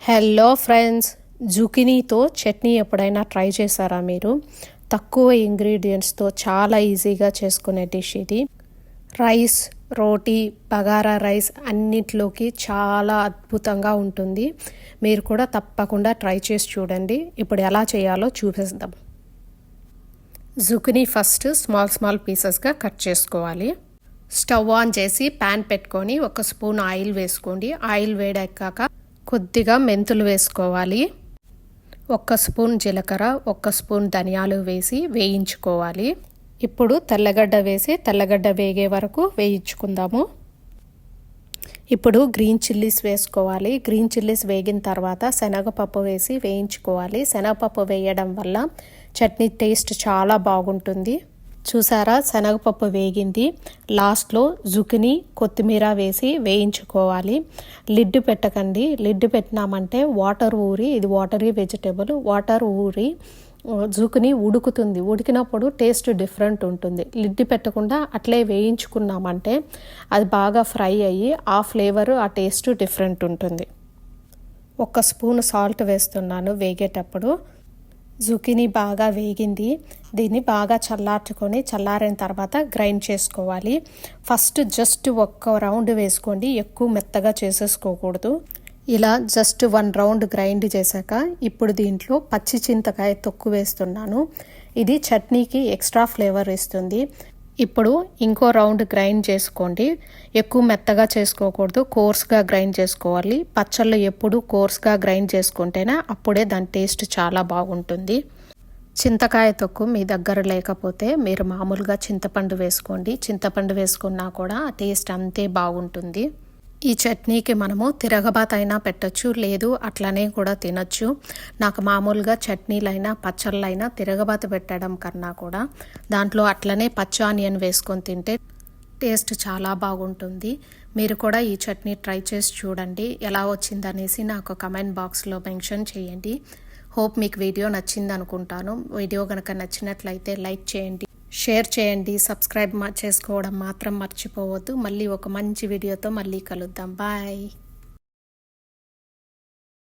Hello friends, జుకినీతో chutney ఎప్పుడైనా try చేశారా మీరు? తక్కువ ఇంగ్రీడియంట్స్తో చాలా ఈజీగా చేసుకునే డిష్ ఇది. రైస్, రోటీ, బగారా రైస్ అన్నిట్లోకి చాలా అద్భుతంగా ఉంటుంది. మీరు కూడా తప్పకుండా ట్రై చేసి చూడండి. ఇప్పుడు ఎలా చేయాలో చూపిస్తాం. జుకినీ ఫస్ట్ స్మాల్ పీసెస్గా కట్ చేసుకోవాలి. స్టవ్ ఆన్ చేసి ప్యాన్ పెట్టుకొని 1 స్పూన్ ఆయిల్ వేసుకోండి. ఆయిల్ వేడెక్కాక కొద్దిగా మెంతులు వేసుకోవాలి. 1 స్పూన్ జీలకర్ర, 1 స్పూన్ ధనియాలు వేసి వేయించుకోవాలి. ఇప్పుడు తెల్లగడ్డ వేసి తెల్లగడ్డ వేగే వరకు వేయించుకుందాము. ఇప్పుడు గ్రీన్ చిల్లీస్ వేసుకోవాలి. గ్రీన్ చిల్లీస్ వేగిన తర్వాత శనగపప్పు వేసి వేయించుకోవాలి. శనగపప్పు వేయడం వల్ల చట్నీ టేస్ట్ చాలా బాగుంటుంది. చూసారా, శనగపప్పు వేగింది. లాస్ట్లో జుకినీ, కొత్తిమీర వేసి వేయించుకోవాలి. లిడ్ పెట్టకండి. లిడ్ పెట్టినామంటే వాటర్ ఊరి, ఇది వాటరీ వెజిటేబుల్, వాటర్ ఊరి జుకినీ ఉడుకుతుంది. ఉడికినప్పుడు టేస్ట్ డిఫరెంట్ ఉంటుంది. లిడ్ పెట్టకుండా అట్లే వేయించుకున్నామంటే అది బాగా ఫ్రై అయ్యి ఆ ఫ్లేవర్, ఆ టేస్ట్ డిఫరెంట్ ఉంటుంది. 1 స్పూన్ సాల్ట్ వేస్తున్నాను వేగేటప్పుడు. జుకినీ బాగా వేగింది. దీన్ని బాగా చల్లార్చుకొని చల్లారిన తర్వాత గ్రైండ్ చేసుకోవాలి. ఫస్ట్ జస్ట్ 1 రౌండ్ వేసుకోండి, ఎక్కువ మెత్తగా చేసేసుకోకూడదు. ఇలా జస్ట్ 1 రౌండ్ గ్రైండ్ చేశాక ఇప్పుడు దీంట్లో పచ్చి చింతకాయ తొక్కు వేస్తున్నాను. ఇది చట్నీకి ఎక్స్ట్రా ఫ్లేవర్ ఇస్తుంది. ఇప్పుడు ఇంకో రౌండ్ గ్రైండ్ చేసుకోండి. ఎక్కువ మెత్తగా చేసుకోకూడదు, కోర్స్గా గ్రైండ్ చేసుకోవాలి. పచ్చళ్ళు ఎప్పుడు కోర్స్గా గ్రైండ్ చేసుకుంటేనే అప్పుడే దాని టేస్ట్ చాలా బాగుంటుంది. చింతకాయ తొక్కు మీ దగ్గర లేకపోతే మీరు మామూలుగా చింతపండు వేసుకోండి. చింతపండు వేసుకున్నా కూడా ఆ టేస్ట్ అంతే బాగుంటుంది. ఈ చట్నీకి మనము తిరగబాత్ అయినా పెట్టచ్చు, లేదు అట్లనే కూడా తినచ్చు. నాకు మామూలుగా చట్నీలైనా పచ్చళ్ళైనా తిరగబాత్ పెట్టడం కన్నా కూడా దాంట్లో అట్లనే పచ్చి ఆనియన్ వేసుకొని తింటే టేస్ట్ చాలా బాగుంటుంది. మీరు కూడా ఈ చట్నీ ట్రై చేసి చూడండి. ఎలా వచ్చిందనేసి నాకు కమెంట్ బాక్స్లో మెన్షన్ చేయండి. హోప్ మీకు వీడియో నచ్చింది అనుకుంటాను. వీడియో కనుక నచ్చినట్లయితే లైక్ చేయండి, షేర్ చేయండి, సబ్స్క్రైబ్ చేసుకోవడం మాత్రం మర్చిపోవద్దు. మళ్ళీ ఒక మంచి వీడియోతో మళ్ళీ కలుద్దాం. బాయ్.